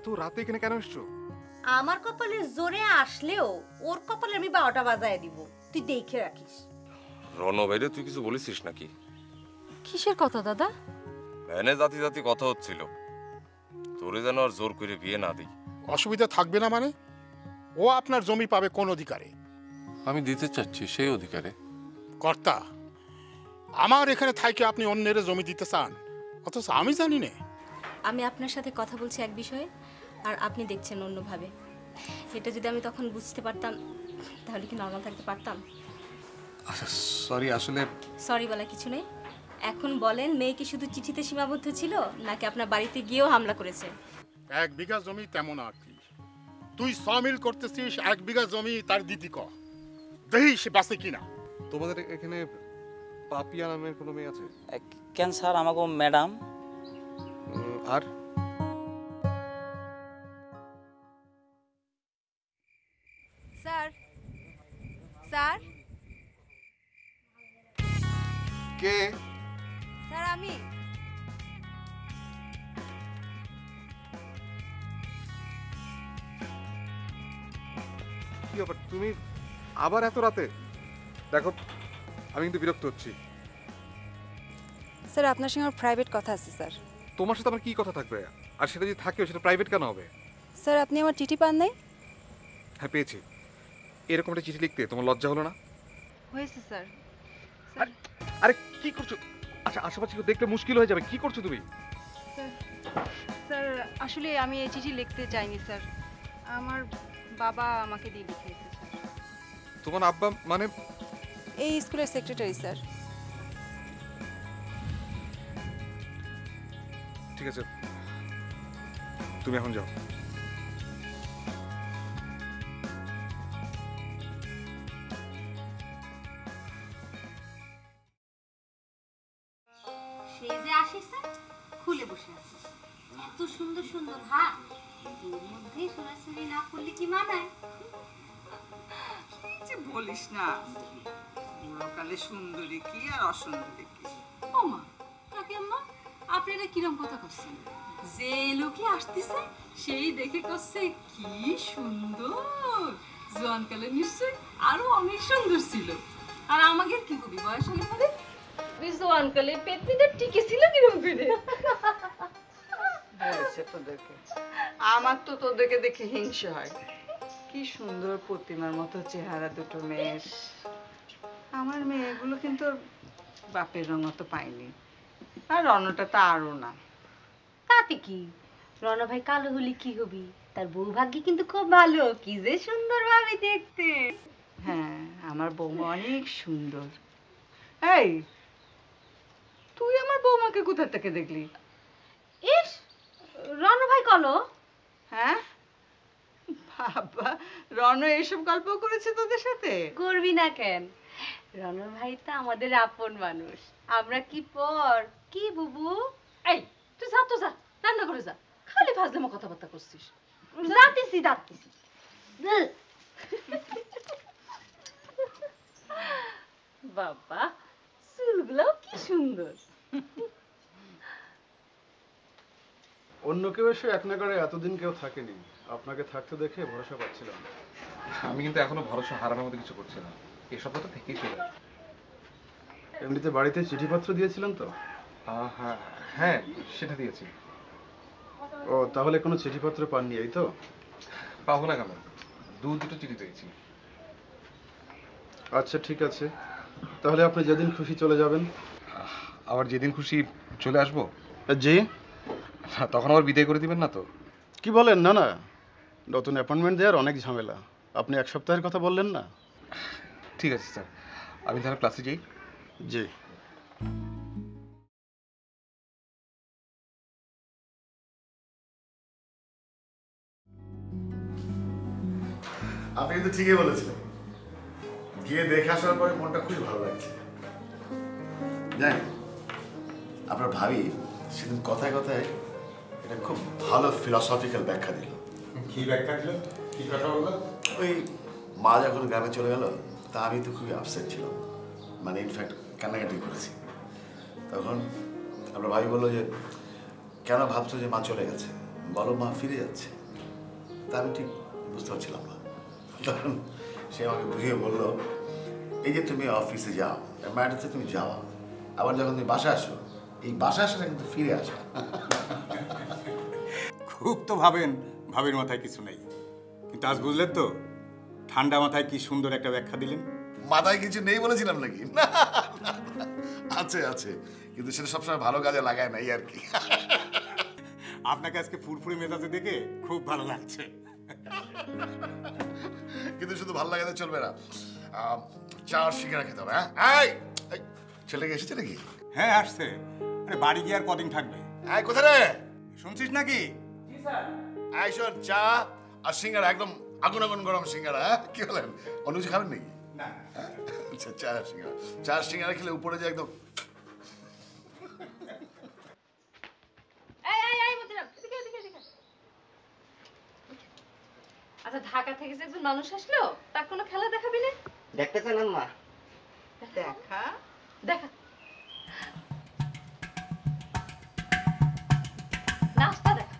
এত রাতে এখানে কেন এসছো? আমার কপালে জোরে আসলেও ওর কপালে আমি 12টা বাজায় দিব, তুই দেখে রাখিস। রণবাইরে তুই কিছু বলেছিস নাকি? কিসের কথা দাদা? ভ্যানে জাতি জাতি কথা হচ্ছিল, তোরে যেন আর জোর করে বিয়ে না দিই। অসুবিধা থাকবে না মানে? ও আপনার জমি পাবে কোন অধিকারে? আমি দিতে চাচ্ছি সেই অধিকারে। কর্তা, আমার এখানে থাইকে আপনি অন্যের জমি দিতে চান, অথচ আমি জানি না। আমি আপনার সাথে কথা বলছি এক বিষয়ে, আর আপনি দেখছেন অন্যভাবে। এটা যদি আমি তখন বুঝতে পারতাম, তাহলে কি নর্মাল থাকতে পারতাম? আচ্ছা সরি, আসলে সরি বলা কিছু নেই। এখন বলেন, মেয়ে কি শুধু চিঠিতে সীমাবদ্ধ ছিল, নাকি আপনার বাড়িতে গিয়েও হামলা করেছে? 1 বিঘা জমি তেমন আর কি। তুই সমিল করতেছিস 1 বিঘা জমি তার দিদি ক দেখি সে বাঁচে কিনা। তোমাদের এখানে পাপিয়া নামের কোনো মেয়ে আছে? কেন স্যার, আমাকে ম্যাডাম। আর স্যার স্যার কে? স্যার আমি। কি ব্যাপার, তুমি আবার এত রাতে? দেখো আমি কিন্তু বিরক্ত হচ্ছি। স্যার আপনার সঙ্গে আমার প্রাইভেট কথা আছে স্যার। তোমার সাথে আমার কি কথা থাকবে? আর সেটা যদি থাকেও সেটা প্রাইভেট কেন হবে? স্যার আপনি আমার চিঠি পান নাই? হ্যাঁ পেয়েছি। এরকম একটা চিঠি লিখতে তোমার লজ্জা হলো না? হয়েছে স্যার। আরে কি করছো? আচ্ছা আশেপাশে কেউ দেখলে মুশকিল হয়ে যাবে, কি করছো তুমি? স্যার আসলে আমি এই চিঠি লিখতে চাইনি স্যার, আমার বাবা আমাকে দিয়ে লিখিয়েছে স্যার। তোমার আব্বা মানে? এই স্কুলের সেক্রেটারি স্যার। ঠিক আছে, তুমি এখন যাও। সেই যে আসিস খুলে বসে আছিস, এত সুন্দর সুন্দর হাত, তোর মধ্যে সরাসরি না করলে কি মানায়? যে বলিস না, পুরোকালে সুন্দরী কি আর অসুন্দরী কি। ও মা, কাকে আম্মা আপনারা কিরম কথা করছেন? যে লোকে আসতেছে সেই দেখে করছে কি সুন্দর, জোয়ানকালে নিশ্চয় আরো অনেক সুন্দর ছিল। আর আমাকে কি কবি বয়স হলে পরে জোয়ানকালে পেটনিটা টিকে ছিল কিরম করে? হয়েছে তোদেরকে, আমার তো তোদেরকে দেখে হিংসে হয়। কি সুন্দর প্রতিমার মতো চেহারা দুটো মেয়ের। আমার মেয়েগুলো কিন্তু বাপের রঙ তো পাইনি, আর রণটা তো আরও না। তাতে কি, রণা ভাই কালো হলি কি হবি, তার বউ ভাগ্য কিন্তু খুব ভালো, কি যে সুন্দর ভাবে দেখতে। হ্যাঁ, আমার বৌমা অনেক সুন্দর। এই তুই আমার বৌমাকে কোথা থেকে দেখলি? ইস, রণা ভাই কলো? হ্যাঁ বাবা, রণ এইসব গল্প করেছে তোদের সাথে? করবি না কেন, রণা ভাই তো আমাদের আপন মানুষ, আমরা কি পর কি বুবু? এই তুই যা তো যা, রান্না করে যা, খালি ফাজলামো কথাবার্তা করছিস। যাতেছি যাতেছি। বাবা চুলগুলো কি সুন্দর। অন্য কেউ এসে এক নাগারে এতদিন কেউ থাকেনি, আপনাকে থাকতে দেখে ভরসা পাচ্ছিলাম। আমি কিন্তু এখনো ভরসা হারানোর মতো কিছু করছি না, এই সপ্তাহটা থেকেই চলে। এমনিতে বাড়িতে চিঠিপত্র দিয়েছিলেন তো? হ্যাঁ হ্যাঁ, সেটা দিয়েছি। ও, তাহলে কোনো চিঠিপত্র পাননি, এই তো? পাবো না কেন, দুটো চিঠি দিয়েছি। আচ্ছা ঠিক আছে, তাহলে আপনি যেদিন খুশি চলে যাবেন। আবার যেদিন খুশি চলে আসবো? জি। তখন আবার বিদায় করে দিবেন না তো? কি বলেন? না না, নতুন অ্যাপয়েন্টমেন্ট দেওয়ার অনেক ঝামেলা। আপনি 1 সপ্তাহের কথা বললেন না? ঠিক আছে স্যার, আমি তাহলে ক্লাসে যাই। জি। আপনি কিন্তু ঠিকই বলেছিলেন, গিয়ে দেখে আসার পরে মনটা খুবই ভালো লাগছে। জানেন, আপনার ভাবি সেদিন কথায় কথায় এটা খুব ভালো ফিলসফিক্যাল ব্যাখ্যা দিল। কি ব্যাখ্যা দিল? কি কথা বললো? ওই মা যখন গ্রামে চলে গেল, তা আমি তো খুবই আপসেট ছিলাম, মানে ইনফ্যাক্ট কান্নাকাটি করেছি। তখন আপনার ভাবি বললো যে কেন ভাবছো যে মা চলে গেছে, বলো মা ফিরে যাচ্ছে। তা আমি ঠিক বুঝতে পারছিলাম না। তখন সে আমাকে বুঝিয়ে বললো, এই যে তুমি অফিসে যাও, ম্যাট হচ্ছে তুমি যাও, আবার যখন তুমি বাসা আসো, এই বাসা আসাটা কিন্তু ফিরে আসা। খুব তো ভাবেন ভাবির মাথায় কিছু নেই, কিন্তু আজ বুঝলেন তো ঠান্ডা মাথায় কি সুন্দর একটা ব্যাখ্যা দিলেন। মাথায় কিছু নেই বলেছিলাম নাকি? না, আছে আছে, কিন্তু সেটা সবসময় ভালো কাজে লাগায় নাই আর কি। আপনাকে আজকে ফুরফুরি মেজাজে দেখে খুব ভালো লাগছে। কিন্তু শুধু ভালো লাগাতে চলবে না, চা আর সিঙ্গারা খেতে হবে। হ্যাঁ, ছেলেকে এসেছে নাকি? হ্যাঁ আসছে। আরে বাড়ি গিয়ে আর কদিন থাকবে? কোথায় রে? শুনছিস নাকি? শোন, চা আর সিঙ্গারা, একদম আগুন আগুন গরম সিঙ্গারা। কি বলেন, অন্য কিছু খাবেন নাকি? না, আচ্ছা, চা আর সিঙ্গারা, চা আর সিঙ্গারা খেলে উপরে যায় একদম। আচ্ছা, ঢাকা থেকে যে একজন মানুষ আসলো, তার কোনো খেলা দেখাবি না? দেখতে চান মা? দেখা দেখা নাচটা দেখা।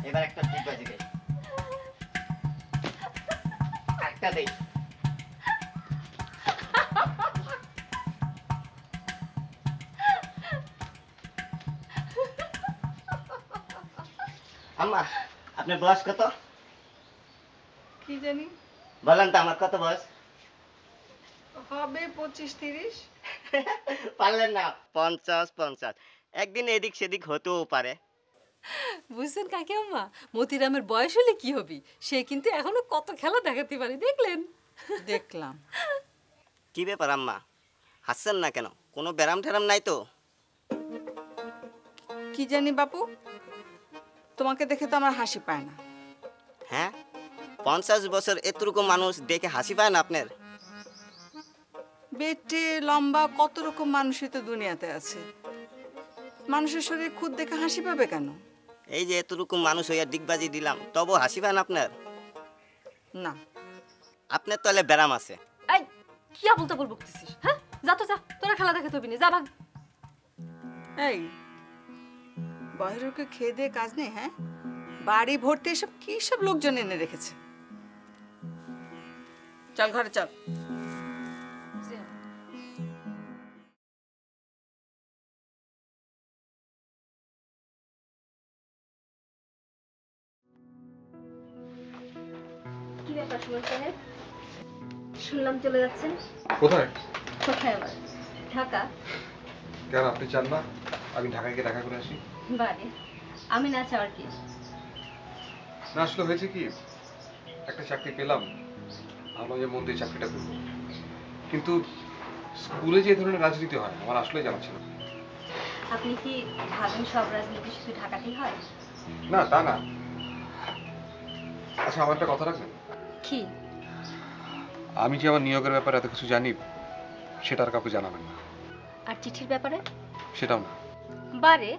এবার একটা ঠিক বাজে গে, একটা দেই। আম্মা, আপনার বয়স কত? কি জানি, বলেন তো আমার কত বয়স হবে? 25-30। পারলেন না? 50-50। একদিন এদিক সেদিক হতেও পারে। বুঝছেন কাকিমা, মতিরামের বয়স হলে কি হবি, সে কিন্তু এখনো কত খেলা দেখাতে পারে, দেখলেন? দেখলাম। কি ব্যাপার আম্মা, হাসছেন না কেন? কোনো ব্যারাম ঠেরাম নাই তো? কি জানি বাপু, তোমাকে দেখে তো আমার হাসি পায় না। হ্যাঁ, 50 বছর এতটুকু মানুষ দেখে হাসি পায় না আপনার? বেটে লম্বা কত রকম মানুষই তো দুনিয়াতে আছে, মানুষের শরীর খুদ দেখে হাসি পাবে কেন? এই যে এতটুকু মানুষ হইয়া ডিগবাজি দিলাম, তবু হাসি পায় না আপনার? না। আপনার তাহলে ব্যারাম আছে। এই কি বলতে বলছিস? হ্যাঁ, যা তো যা, তোরা খেলা দেখাতে হবি না, যা ভাগ। এই বহিরকে খেয়ে দিয়ে কাজ নেই? হ্যাঁ, বাড়ি ভর্তি এসব কি সব লোকজন এনে রেখেছে। চল ঘরে চল। কি ব্যাপার সুমন সাহেব, শুনলাম চলে যাচ্ছেন? কোথায়? কোথায় আবার? ঢাকা। কেন, আপনি চান না আমি ঢাকায় গিয়ে দেখা করে আসি? বাড়ি আমি না চাওয়ার কি? না, আসলে হয়েছে কি, একটা চাকরি পেলাম, ভালো যে মন দিয়ে চাকরিটা করবো, কিন্তু স্কুলে যে ধরনের রাজনীতি হয় আমার আসলে জানা ছিল না। আপনি কি ভাবেন সব রাজনীতি শুধু ঢাকাতেই হয়? না, তা না। আচ্ছা, আমার একটা কথা রাখবেন। কি? আমি যে আমার নিয়োগের ব্যাপারে এত কিছু জানি সেটা আর কাউকে জানাবেন না। আর চিঠির ব্যাপারে? সেটাও না। বারে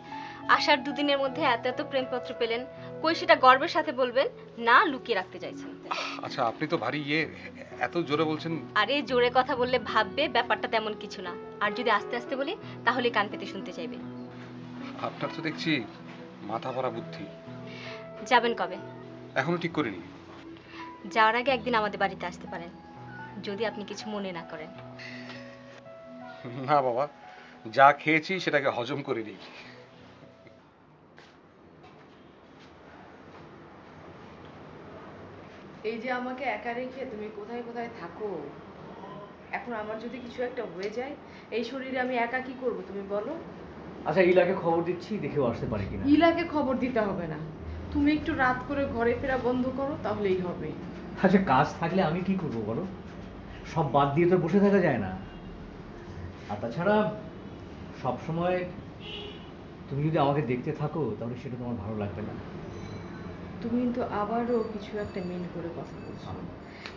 আসার দুদিনের মধ্যে এত এত প্রেমপত্র পেলেন, কই সেটা গর্বের সাথে বলবেন না লুকিয়ে রাখতে চাইছেন? আচ্ছা, আপনি তো ভারী এত জোরে বলছেন। আরে জোরে কথা বললে ভাববে ব্যাপারটা তেমন কিছু না, আর যদি আস্তে আস্তে বলি তাহলে কান পেতে শুনতে চাইবে। আপনার তো দেখছি মাথা ভরা বুদ্ধি। যাবেন কবে? এখনো ঠিক করিনি। যাওয়ার আগে একদিন আমাদের বাড়িতে আসতে পারেন, যদি আপনি কিছু মনে না করেন। না বাবা, যা খেয়েছি সেটাকে হজম করে নিই। এই যে আমাকে একা রেখে তুমি কোথায় কোথায় থাকো, এখন আমার যদি কিছু একটা হয়ে যায় এই শরীরে আমি একা কি করব তুমি বলো? আচ্ছা, ইলাকে খবর দিচ্ছি, দেখেও আসতে পারে কিনা। ইলাকে খবর দিতে হবে না, তুমি একটু রাত করে ঘরে ফেরা বন্ধ করো, তাহলেই হবে। আচ্ছা, কাজ থাকলে আমি কি করব বলো? সব বাদ দিয়ে তো বসে থাকা যায় না। আর তাছাড়া সবসময় তুমি যদি আমাকে দেখতে থাকো তাহলে সেটা তোমার ভালো লাগবে না। তুমি কিন্তু আবারও কিছু একটা মিন করে কথা বলছো।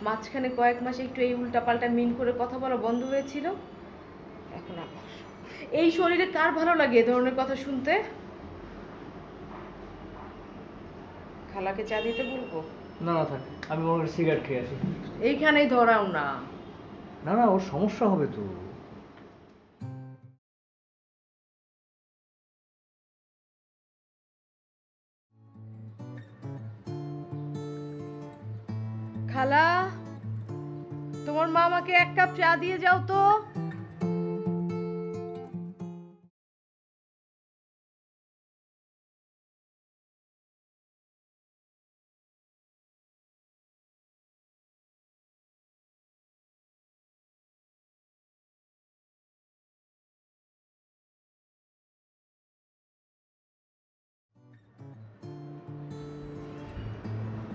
মাঝখানে কয়েক মাস একটু এই উল্টাপাল্টা মিন করে কথা বলা বন্ধ হয়েছিল, এখন আবার। এই শরীরে কার ভালো লাগে এ ধরনের কথা শুনতে? খালাকে চা দিতে বলবো? না না থাক, আমি মনে সিগারেট খেয়ে আসি। এইখানেই ধরাও না। না না, ওর সমস্যা হবে তো। খালা, তোমার মামাকে এক কাপ চা দিয়ে যাও তো।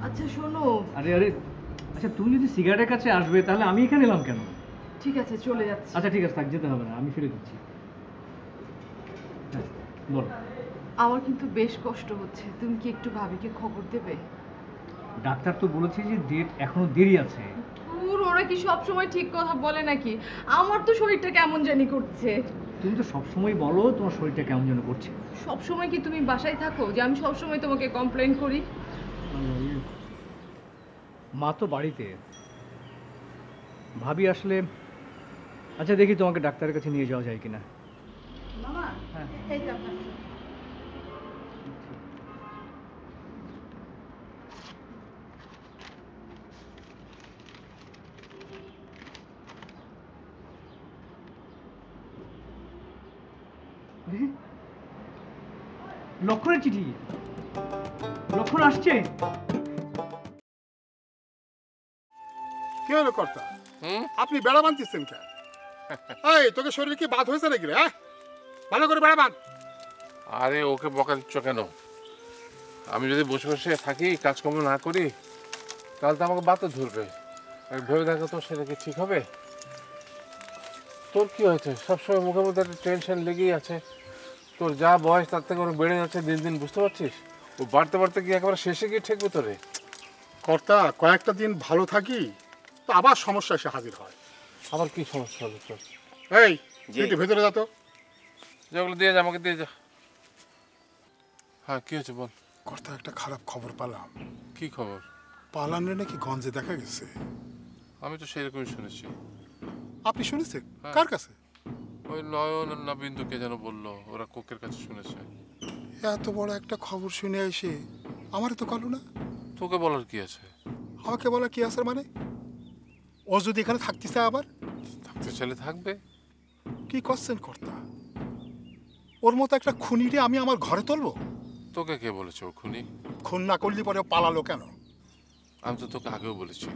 আচ্ছা শোনো। আরে আরে, আচ্ছা তুমি যদি সিগারেটের কাছে আসবে তাহলে আমি এখানে এলাম কেন? ঠিক আছে, চলে যাচ্ছি। আচ্ছা ঠিক আছে, থাক, যেতে হবে না, আমি ফিরে দিচ্ছি। হ্যাঁ বল। আমার কিন্তু বেশ কষ্ট হচ্ছে, তুমি কি একটু ভাবিকে খবর দেবে? ডাক্তার তো বলেছে যে ডেট এখনো দেরি আছে। ওরা কি সব সময় ঠিক কথা বলে নাকি? আমার তো শরীরটা কেমন জানি করছে। তুমি তো সবসময় বলো তোমার শরীরটা কেমন যেন করছে। সব সময় কি তুমি বাসায় থাকো যে আমি সব সময় তোমাকে কমপ্লেইন করি? মা তো বাড়িতে, ভাবি আসলে। আচ্ছা দেখি তোমাকে ডাক্তারের কাছে নিয়ে যাওয়া যায় কিনা। মামা, এই যে আপনার লক্ষণের চিঠি। লক্ষণ আসছে। কি হলো কর্তা, আপনি বেড়া বাঁধতেছেন কেন? এই তোকে শরীরে কি বাদ হয়েছে নাকি রে? হ্যাঁ, ভালো করে বেড়া বাঁধ। আরে ওকে বকা দিচ্ছ কেন? আমি যদি বসে বসে থাকি, কাজকর্ম না করি, তাহলে তো আমাকে বাতে ধরবে। ভেবে দেখো তো, সেটা কি ঠিক হবে? তোর কি হয়েছে? সবসময় মুখের মধ্যে একটা টেনশন লেগেই আছে। তোর যা বয়স তার থেকে ওরা বেড়ে যাচ্ছে দিন দিন, বুঝতে পারছিস? ও বাড়তে বাড়তে কি একেবারে শেষে গিয়ে ঠেকবে তোরে? কর্তা, কয়েকটা দিন ভালো থাকি তো আবার সমস্যা এসে হাজির হয়। আবার কি সমস্যা হলো তোর? এই একটু ভেতরে যা তো। যেগুলো দিয়ে যা, আমাকে দিয়ে যা। হ্যাঁ কি হয়েছে বল। কর্তা, একটা খারাপ খবর পেলাম। কি খবর? পালানে নাকি গঞ্জে দেখা গেছে। আমি তো সেরকমই শুনেছি। আপনি শুনেছেন? কার কাছে? ওই নয়ন আর নবীন্দু কে যেন বললো, ওরা কোকের কাছে শুনেছে। এত বড় একটা খবর শুনে এসে আমারে তো কালো না। তোকে বলার কি আছে? আমাকে বলা কি আছে মানে? ও যদি এখানে থাকতে চায়, আবার থাকতে চাইলে থাকবে। কি করছেন কর্তা? ওর মতো একটা খুনিরে আমি আমার ঘরে তুলবো? তোকে কে বলেছে ও খুনি? খুন না করলে পরে পালালো কেন? আমি তো তোকে আগেও বলেছি,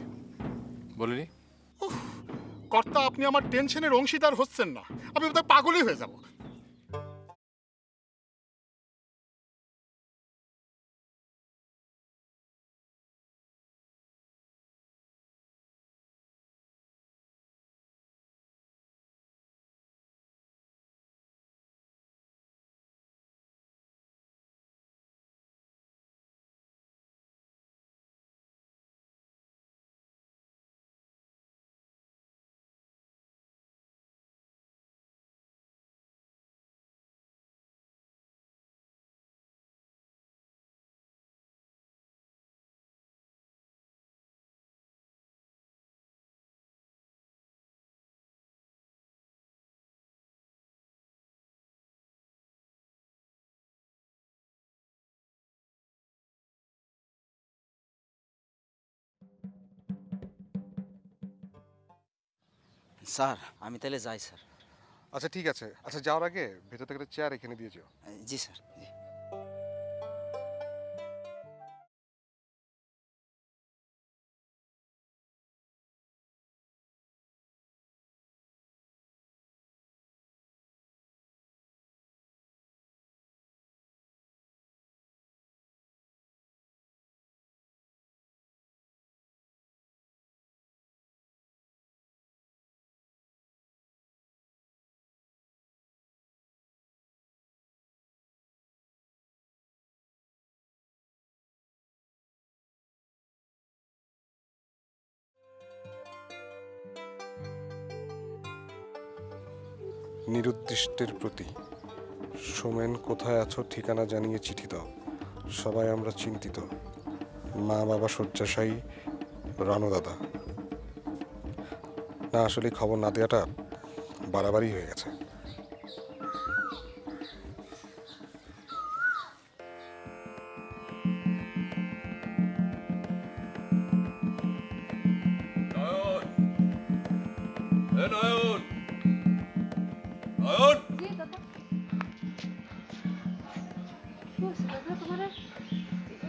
বলিনি? কর্তা, আপনি আমার টেনশনের অংশীদার হচ্ছেন না। আমি বোধহয় পাগলই হয়ে যাব। স্যার আমি তাহলে যাই স্যার। আচ্ছা ঠিক আছে। আচ্ছা যাওয়ার আগে ভেতর থেকে চেয়ার এখানে দিয়ে যাও। জি স্যার। জি। নিরুদ্দিষ্টের প্রতি সোমেন, কোথায় আছো ঠিকানা জানিয়ে চিঠি দাও। সবাই আমরা চিন্তিত। মা বাবা শয্যাশায়ী, রানু দাদা। না আসলে খবর না দেওয়াটা বাড়াবাড়ি হয়ে গেছে।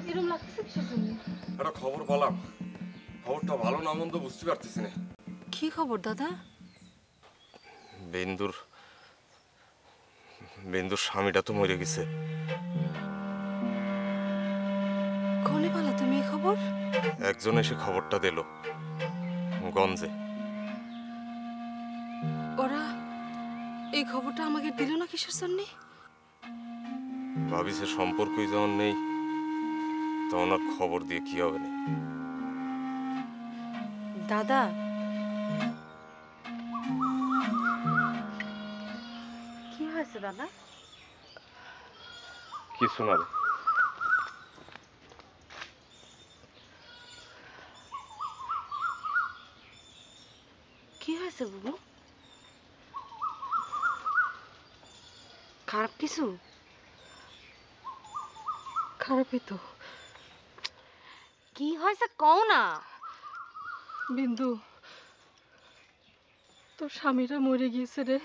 এরকম লাগতেছে কিসের জন্য? একটা খবর পেলাম, খবরটা ভালো না মন্দ বুঝতে পারতেছি না। কি খবর দাদা? বেন্দুর স্বামীটা তো মরে গেছে। কোনে পালা তুমি এই খবর? একজন এসে খবরটা দিল গঞ্জে। ওরা এই খবরটা আমাকে দিল না কিসের জন্য? ভাবিছে সম্পর্কই যখন নেই তখন আর খবর দিয়ে কি হবে না। দাদা কি হয়েছে দাদা? কিছু না রে। কি হয়েছে বুবু? খারাপ কিছু? খারাপই তো। কি হয়েছে কও না। বিন্দু, তোর স্বামীরা মরে গিয়েছে রে।